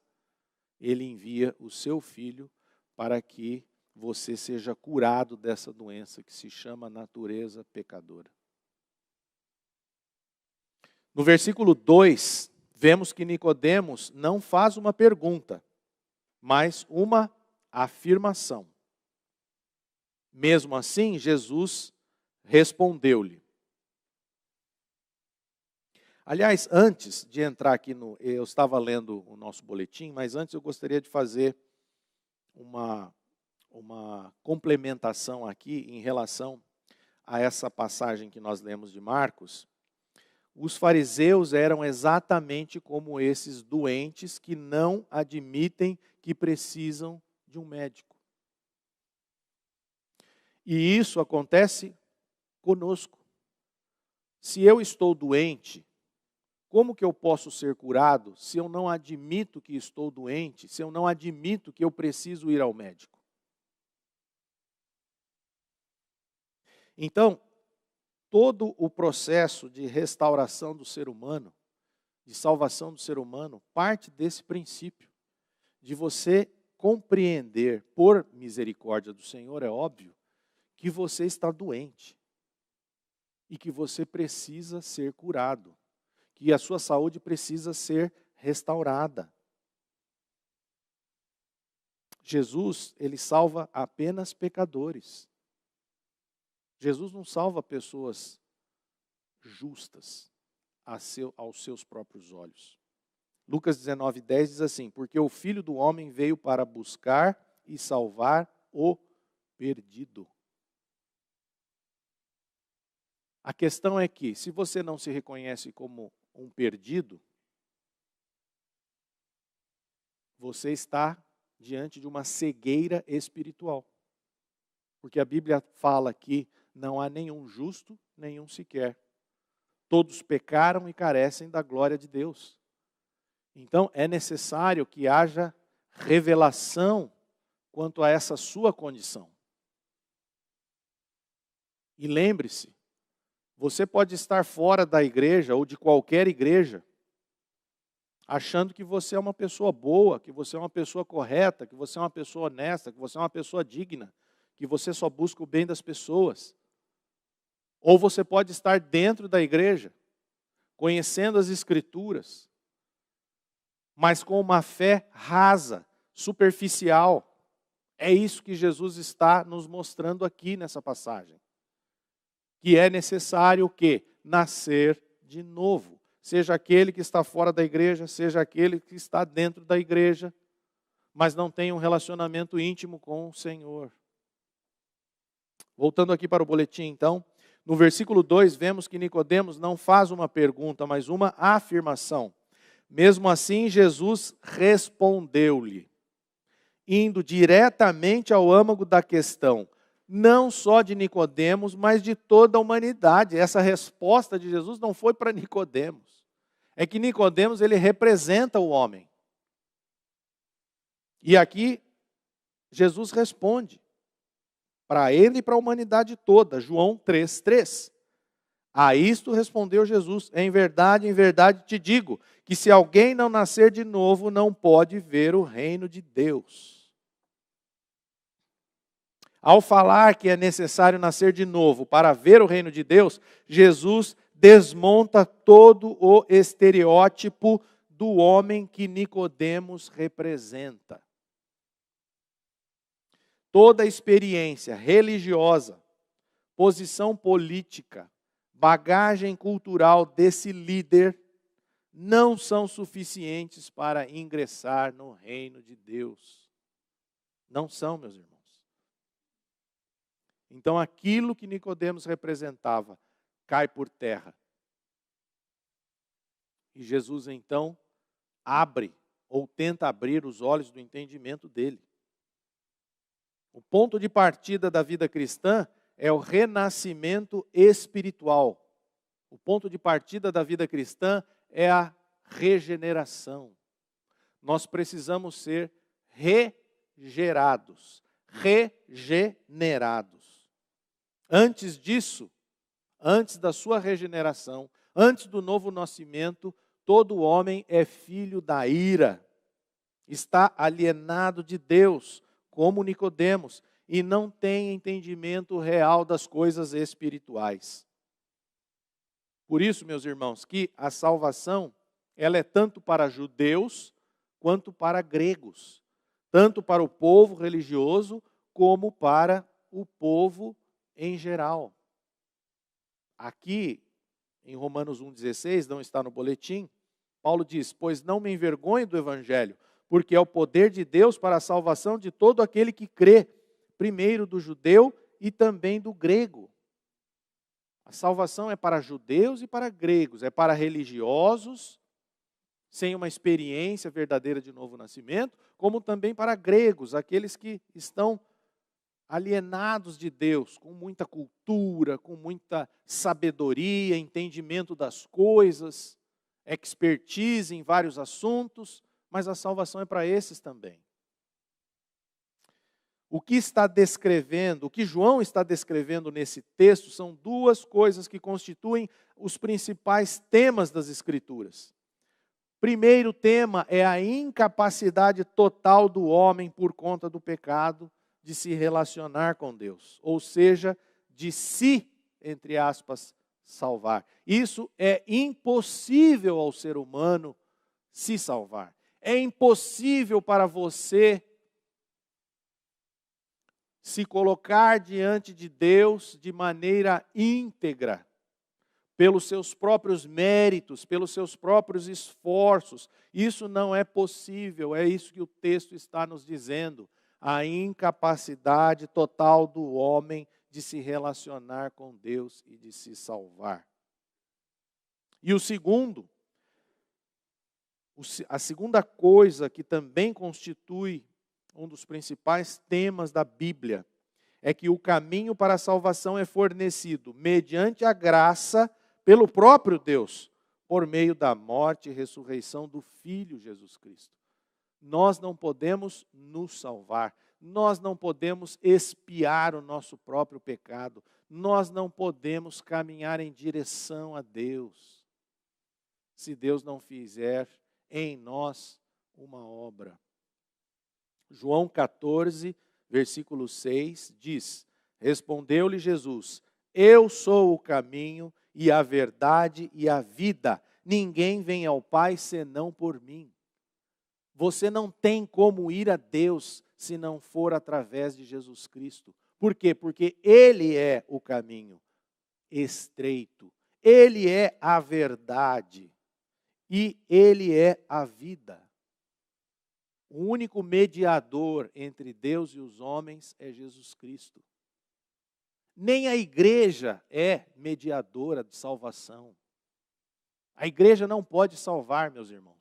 Ele envia o seu Filho para que você seja curado dessa doença que se chama natureza pecadora. No versículo 2, vemos que Nicodemos não faz uma pergunta, mas uma afirmação. Mesmo assim, Jesus respondeu-lhe. Aliás, antes de entrar aqui eu estava lendo o nosso boletim, mas antes eu gostaria de fazer uma complementação aqui em relação a essa passagem que nós lemos de Marcos. Os fariseus eram exatamente como esses doentes que não admitem que precisam de um médico. E isso acontece conosco. Se eu estou doente, como que eu posso ser curado se eu não admito que estou doente, se eu não admito que eu preciso ir ao médico? Então, todo o processo de restauração do ser humano, de salvação do ser humano, parte desse princípio, de você compreender, por misericórdia do Senhor, é óbvio, que você está doente e que você precisa ser curado, que a sua saúde precisa ser restaurada. Jesus, ele salva apenas pecadores. Jesus não salva pessoas justas aos seus próprios olhos. Lucas 19:10 diz assim: porque o Filho do Homem veio para buscar e salvar o perdido. A questão é que, se você não se reconhece como um perdido, você está diante de uma cegueira espiritual. Porque a Bíblia fala que não há nenhum justo, nenhum sequer. Todos pecaram e carecem da glória de Deus. Então, é necessário que haja revelação quanto a essa sua condição. E lembre-se, você pode estar fora da igreja ou de qualquer igreja, achando que você é uma pessoa boa, que você é uma pessoa correta, que você é uma pessoa honesta, que você é uma pessoa digna, que você só busca o bem das pessoas. Ou você pode estar dentro da igreja, conhecendo as Escrituras, mas com uma fé rasa, superficial. É isso que Jesus está nos mostrando aqui nessa passagem. Que é necessário o quê? Nascer de novo. Seja aquele que está fora da igreja, seja aquele que está dentro da igreja, mas não tem um relacionamento íntimo com o Senhor. Voltando aqui para o boletim, então, no versículo 2, vemos que Nicodemos não faz uma pergunta, mas uma afirmação. Mesmo assim, Jesus respondeu-lhe, indo diretamente ao âmago da questão, não só de Nicodemos, mas de toda a humanidade. Essa resposta de Jesus não foi para Nicodemos. É que Nicodemos, ele representa o homem. E aqui, Jesus responde para ele e para a humanidade toda. João 3:3. A isto respondeu Jesus: em verdade te digo, que se alguém não nascer de novo, não pode ver o reino de Deus. Ao falar que é necessário nascer de novo para ver o reino de Deus, Jesus desmonta todo o estereótipo do homem que Nicodemos representa. Toda experiência religiosa, posição política, bagagem cultural desse líder não são suficientes para ingressar no reino de Deus. Não são, meus irmãos. Então, aquilo que Nicodemos representava cai por terra. E Jesus, então, abre ou tenta abrir os olhos do entendimento dele. O ponto de partida da vida cristã é o renascimento espiritual. O ponto de partida da vida cristã é a regeneração. Nós precisamos ser regerados, regenerados. Antes disso, antes da sua regeneração, antes do novo nascimento, todo homem é filho da ira. Está alienado de Deus, como Nicodemos, e não tem entendimento real das coisas espirituais. Por isso, meus irmãos, que a salvação, ela é tanto para judeus quanto para gregos, tanto para o povo religioso como para o povo em geral. Aqui, em Romanos 1,16, não está no boletim, Paulo diz: pois não me envergonho do evangelho, porque é o poder de Deus para a salvação de todo aquele que crê, primeiro do judeu e também do grego. A salvação é para judeus e para gregos, é para religiosos, sem uma experiência verdadeira de novo nascimento, como também para gregos, aqueles que estão alienados de Deus, com muita cultura, com muita sabedoria, entendimento das coisas, expertise em vários assuntos, mas a salvação é para esses também. O que está descrevendo, o que João está descrevendo nesse texto são duas coisas que constituem os principais temas das Escrituras. Primeiro tema é a incapacidade total do homem por conta do pecado de se relacionar com Deus, ou seja, de se, entre aspas, salvar. Isso é impossível ao ser humano se salvar. É impossível para você se colocar diante de Deus de maneira íntegra, pelos seus próprios méritos, pelos seus próprios esforços. Isso não é possível, é isso que o texto está nos dizendo. A incapacidade total do homem de se relacionar com Deus e de se salvar. E a segunda coisa que também constitui um dos principais temas da Bíblia é que o caminho para a salvação é fornecido mediante a graça pelo próprio Deus, por meio da morte e ressurreição do Filho Jesus Cristo. Nós não podemos nos salvar, nós não podemos expiar o nosso próprio pecado, nós não podemos caminhar em direção a Deus, se Deus não fizer em nós uma obra. João 14, versículo 6 diz: respondeu-lhe Jesus: eu sou o caminho e a verdade e a vida, ninguém vem ao Pai senão por mim. Você não tem como ir a Deus se não for através de Jesus Cristo. Por quê? Porque Ele é o caminho estreito, Ele é a verdade e Ele é a vida. O único mediador entre Deus e os homens é Jesus Cristo. Nem a igreja é mediadora de salvação. A igreja não pode salvar, meus irmãos.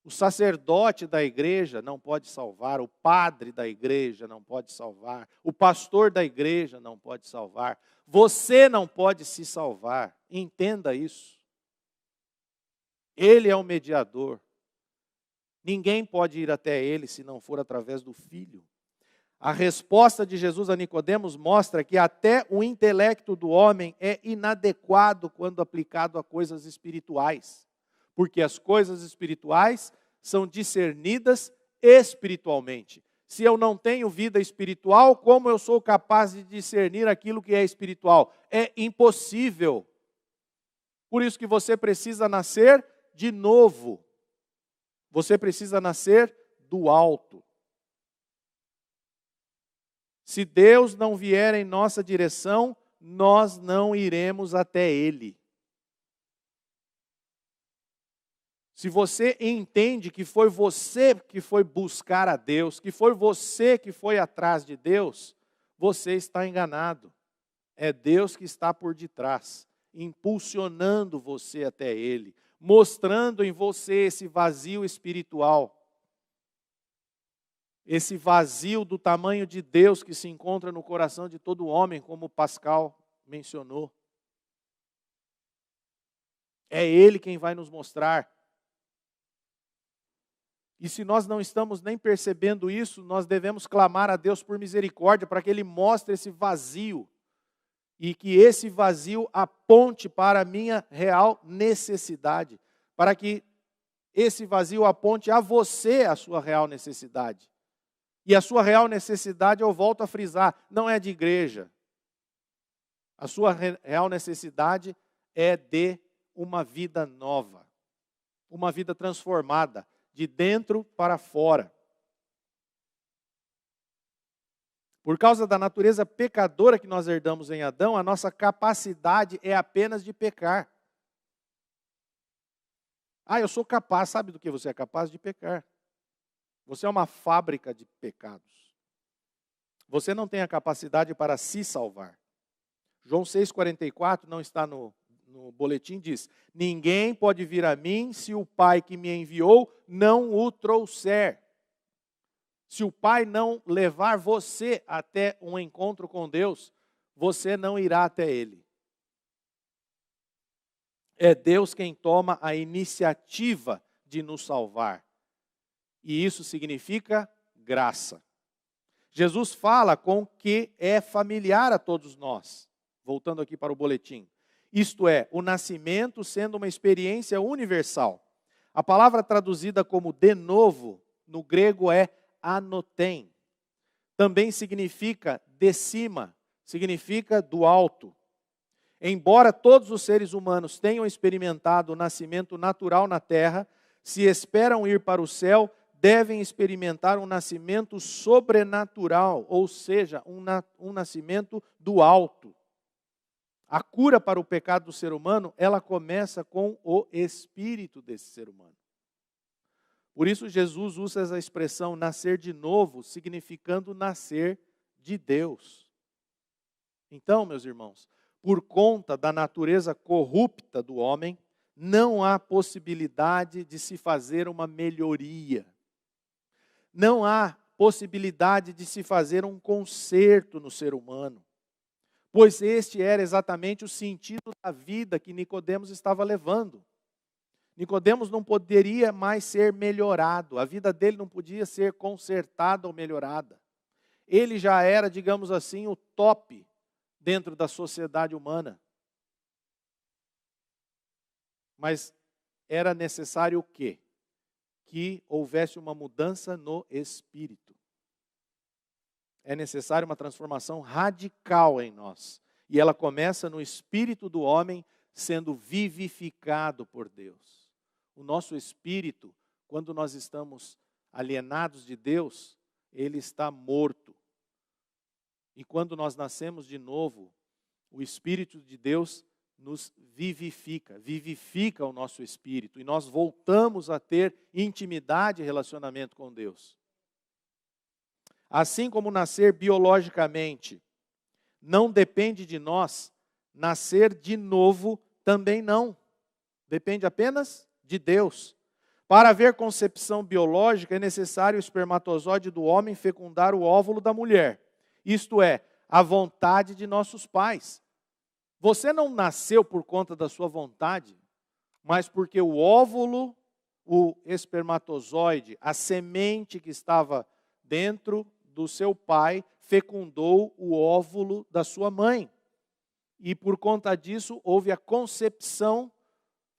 O sacerdote da igreja não pode salvar, o padre da igreja não pode salvar, o pastor da igreja não pode salvar. Você não pode se salvar, entenda isso. Ele é o mediador. Ninguém pode ir até ele se não for através do Filho. A resposta de Jesus a Nicodemos mostra que até o intelecto do homem é inadequado quando aplicado a coisas espirituais. Porque as coisas espirituais são discernidas espiritualmente. Se eu não tenho vida espiritual, como eu sou capaz de discernir aquilo que é espiritual? É impossível. Por isso que você precisa nascer de novo. Você precisa nascer do alto. Se Deus não vier em nossa direção, nós não iremos até Ele. Se você entende que foi você que foi buscar a Deus, que foi você que foi atrás de Deus, você está enganado. É Deus que está por detrás, impulsionando você até Ele, mostrando em você esse vazio espiritual. Esse vazio do tamanho de Deus que se encontra no coração de todo homem, como Pascal mencionou. É Ele quem vai nos mostrar. E se nós não estamos nem percebendo isso, nós devemos clamar a Deus por misericórdia, para que Ele mostre esse vazio. E que esse vazio aponte para a minha real necessidade. Para que esse vazio aponte a você a sua real necessidade. E a sua real necessidade, eu volto a frisar, não é de igreja. A sua real necessidade é de uma vida nova. Uma vida transformada, de dentro para fora. Por causa da natureza pecadora que nós herdamos em Adão, a nossa capacidade é apenas de pecar. Eu sou capaz, sabe do que você é capaz? De pecar. Você é uma fábrica de pecados. Você não tem a capacidade para se salvar. João 6,44, não está no boletim, diz: ninguém pode vir a mim se o Pai que me enviou não o trouxer. Se o Pai não levar você até um encontro com Deus, você não irá até Ele. É Deus quem toma a iniciativa de nos salvar. E isso significa graça. Jesus fala com o que é familiar a todos nós. Voltando aqui para o boletim. Isto é, o nascimento sendo uma experiência universal. A palavra traduzida como de novo, no grego é anotem. Também significa de cima, significa do alto. Embora todos os seres humanos tenham experimentado o nascimento natural na terra, se esperam ir para o céu, devem experimentar um nascimento sobrenatural, ou seja, um nascimento do alto. A cura para o pecado do ser humano, ela começa com o espírito desse ser humano. Por isso Jesus usa essa expressão nascer de novo, significando nascer de Deus. Então, meus irmãos, por conta da natureza corrupta do homem, não há possibilidade de se fazer uma melhoria. Não há possibilidade de se fazer um conserto no ser humano. Pois este era exatamente o sentido da vida que Nicodemos estava levando. Nicodemos não poderia mais ser melhorado, a vida dele não podia ser consertada ou melhorada. Ele já era, digamos assim, o top dentro da sociedade humana. Mas era necessário o quê? Que houvesse uma mudança no espírito. É necessária uma transformação radical em nós. E ela começa no espírito do homem sendo vivificado por Deus. O nosso espírito, quando nós estamos alienados de Deus, ele está morto. E quando nós nascemos de novo, o Espírito de Deus nos vivifica o nosso espírito. E nós voltamos a ter intimidade e relacionamento com Deus. Assim como nascer biologicamente não depende de nós, nascer de novo também não. Depende apenas de Deus. Para haver concepção biológica, é necessário o espermatozoide do homem fecundar o óvulo da mulher. Isto é, a vontade de nossos pais. Você não nasceu por conta da sua vontade, mas porque o óvulo, o espermatozoide, a semente que estava dentro do seu pai, fecundou o óvulo da sua mãe. E por conta disso, houve a concepção,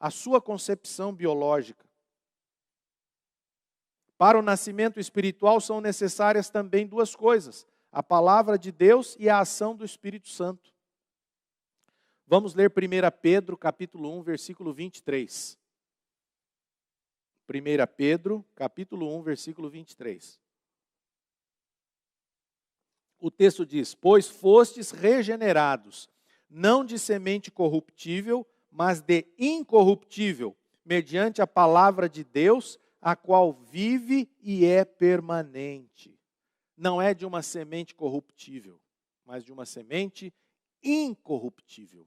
a sua concepção biológica. Para o nascimento espiritual são necessárias também duas coisas: a palavra de Deus e a ação do Espírito Santo. Vamos ler 1 Pedro, capítulo 1, versículo 23. 1 Pedro, capítulo 1, versículo 23. O texto diz: pois fostes regenerados, não de semente corruptível, mas de incorruptível, mediante a palavra de Deus, a qual vive e é permanente. Não é de uma semente corruptível, mas de uma semente incorruptível.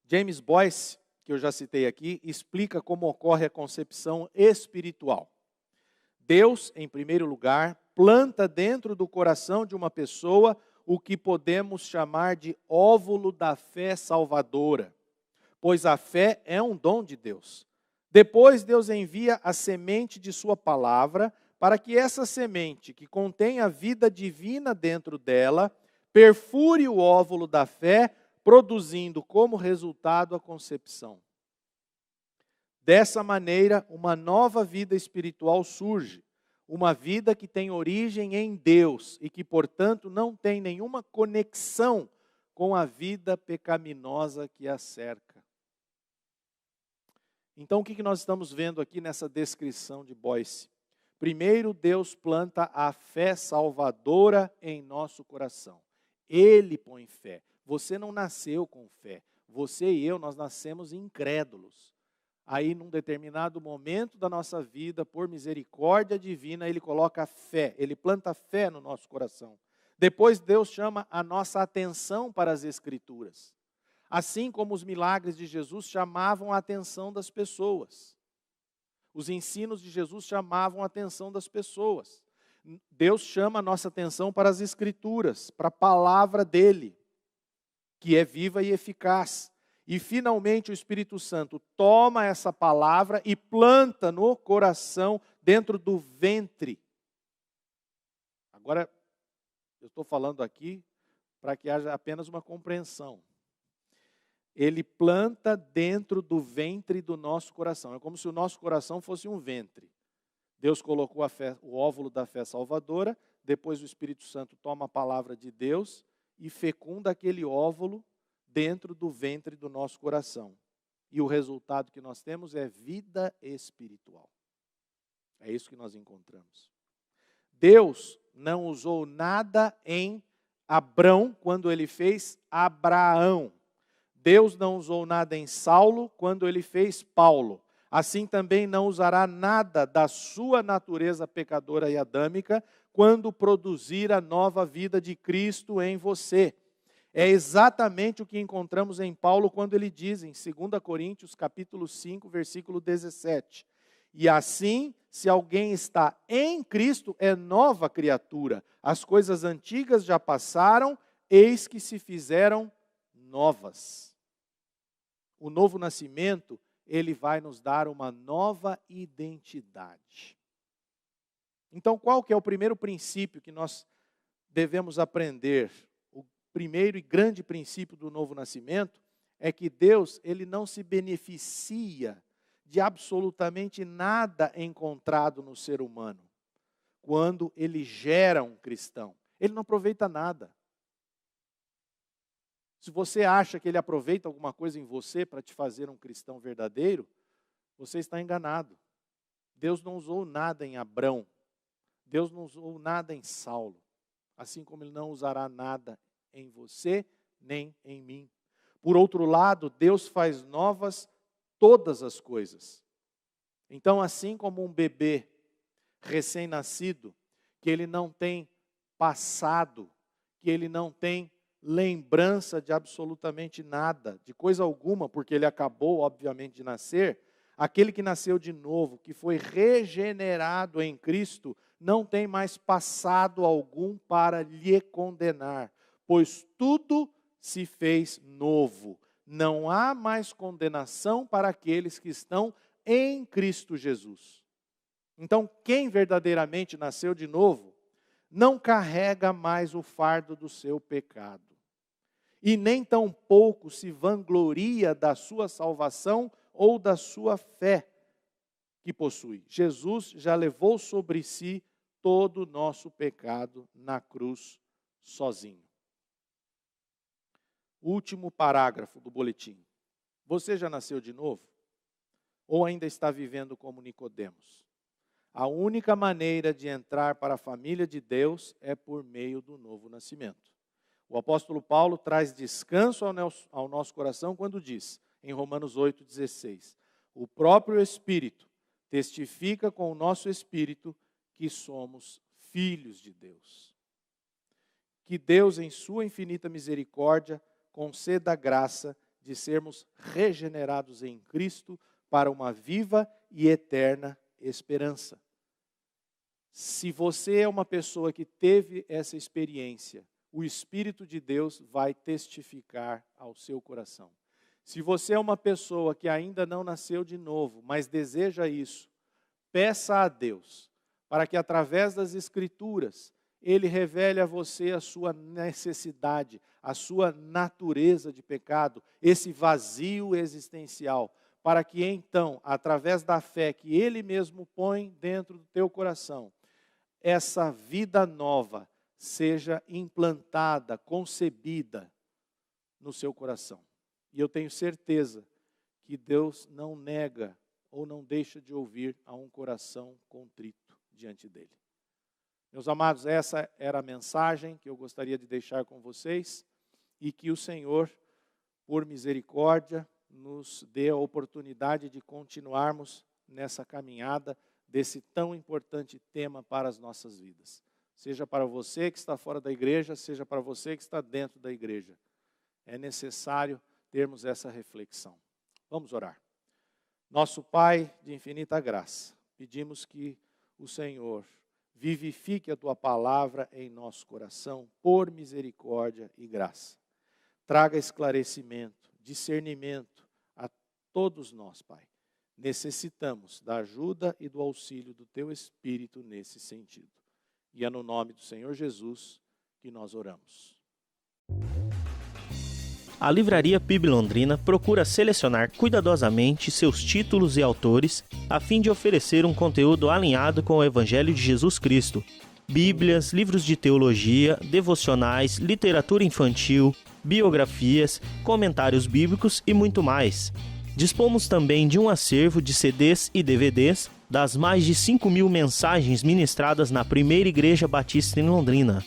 James Boyce, que eu já citei aqui, explica como ocorre a concepção espiritual. Deus, em primeiro lugar, planta dentro do coração de uma pessoa o que podemos chamar de óvulo da fé salvadora, pois a fé é um dom de Deus. Depois Deus envia a semente de sua palavra para que essa semente, que contém a vida divina dentro dela, perfure o óvulo da fé, produzindo como resultado a concepção. Dessa maneira, uma nova vida espiritual surge, uma vida que tem origem em Deus e que, portanto, não tem nenhuma conexão com a vida pecaminosa que a cerca. Então, o que nós estamos vendo aqui nessa descrição de Boyce? Primeiro, Deus planta a fé salvadora em nosso coração. Ele põe fé. Você não nasceu com fé. Você e eu, nós nascemos incrédulos. Aí, num determinado momento da nossa vida, por misericórdia divina, Ele coloca fé, Ele planta fé no nosso coração. Depois, Deus chama a nossa atenção para as Escrituras. Assim como os milagres de Jesus chamavam a atenção das pessoas. Os ensinos de Jesus chamavam a atenção das pessoas. Deus chama a nossa atenção para as Escrituras, para a palavra dEle, que é viva e eficaz. E finalmente o Espírito Santo toma essa palavra e planta no coração, dentro do ventre. Agora, eu estou falando aqui para que haja apenas uma compreensão. Ele planta dentro do ventre do nosso coração. É como se o nosso coração fosse um ventre. Deus colocou o óvulo da fé salvadora, depois o Espírito Santo toma a palavra de Deus e fecunda aquele óvulo dentro do ventre do nosso coração. E o resultado que nós temos é vida espiritual. É isso que nós encontramos. Deus não usou nada em Abrão quando ele fez Abraão. Deus não usou nada em Saulo quando ele fez Paulo. Assim também não usará nada da sua natureza pecadora e adâmica quando produzir a nova vida de Cristo em você. É exatamente o que encontramos em Paulo quando ele diz em 2 Coríntios capítulo 5, versículo 17. E assim, se alguém está em Cristo, é nova criatura. As coisas antigas já passaram, eis que se fizeram novas. O novo nascimento, ele vai nos dar uma nova identidade. Então, qual que é o primeiro princípio que nós devemos aprender? O primeiro e grande princípio do novo nascimento é que Deus, ele não se beneficia de absolutamente nada encontrado no ser humano quando ele gera um cristão. Ele não aproveita nada. Se você acha que ele aproveita alguma coisa em você para te fazer um cristão verdadeiro, você está enganado. Deus não usou nada em Abrão. Deus não usou nada em Saulo. Assim como ele não usará nada em você, nem em mim. Por outro lado, Deus faz novas todas as coisas. Então, assim como um bebê recém-nascido, que ele não tem passado, que ele não tem lembrança de absolutamente nada, de coisa alguma, porque ele acabou, obviamente, de nascer, aquele que nasceu de novo, que foi regenerado em Cristo, não tem mais passado algum para lhe condenar, pois tudo se fez novo. Não há mais condenação para aqueles que estão em Cristo Jesus. Então, quem verdadeiramente nasceu de novo, não carrega mais o fardo do seu pecado. E nem tampouco se vangloria da sua salvação ou da sua fé que possui. Jesus já levou sobre si todo o nosso pecado na cruz sozinho. Último parágrafo do boletim. Você já nasceu de novo? Ou ainda está vivendo como Nicodemos? A única maneira de entrar para a família de Deus é por meio do novo nascimento. O apóstolo Paulo traz descanso ao nosso coração quando diz, em Romanos 8,16, o próprio Espírito testifica com o nosso espírito que somos filhos de Deus. Que Deus, em sua infinita misericórdia, conceda a graça de sermos regenerados em Cristo para uma viva e eterna esperança. Se você é uma pessoa que teve essa experiência, o Espírito de Deus vai testificar ao seu coração. Se você é uma pessoa que ainda não nasceu de novo, mas deseja isso, peça a Deus para que através das Escrituras Ele revele a você a sua necessidade, a sua natureza de pecado, esse vazio existencial, para que então, através da fé que Ele mesmo põe dentro do teu coração, essa vida nova seja implantada, concebida no seu coração. E eu tenho certeza que Deus não nega ou não deixa de ouvir a um coração contrito diante dele. Meus amados, essa era a mensagem que eu gostaria de deixar com vocês e que o Senhor, por misericórdia, nos dê a oportunidade de continuarmos nessa caminhada desse tão importante tema para as nossas vidas. Seja para você que está fora da igreja, seja para você que está dentro da igreja. É necessário termos essa reflexão. Vamos orar. Nosso Pai de infinita graça, pedimos que o Senhor vivifique a Tua palavra em nosso coração, por misericórdia e graça. Traga esclarecimento, discernimento a todos nós, Pai. Necessitamos da ajuda e do auxílio do Teu Espírito nesse sentido. E é no nome do Senhor Jesus que nós oramos. A Livraria PIB Londrina procura selecionar cuidadosamente seus títulos e autores a fim de oferecer um conteúdo alinhado com o Evangelho de Jesus Cristo. Bíblias, livros de teologia, devocionais, literatura infantil, biografias, comentários bíblicos e muito mais. Dispomos também de um acervo de CDs e DVDs das mais de 5.000 mensagens ministradas na Primeira Igreja Batista em Londrina.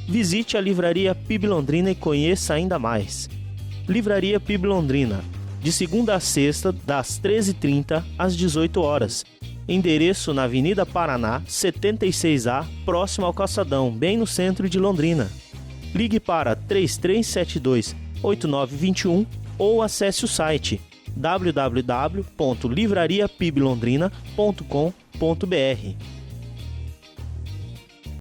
Visite a Livraria PIB Londrina e conheça ainda mais. Livraria PIB Londrina, de segunda a sexta, das 13h30 às 18h. Endereço na Avenida Paraná, 76A, próximo ao Calçadão, bem no centro de Londrina. Ligue para 3372-8921 ou acesse o site www.livrariapiblondrina.com.br.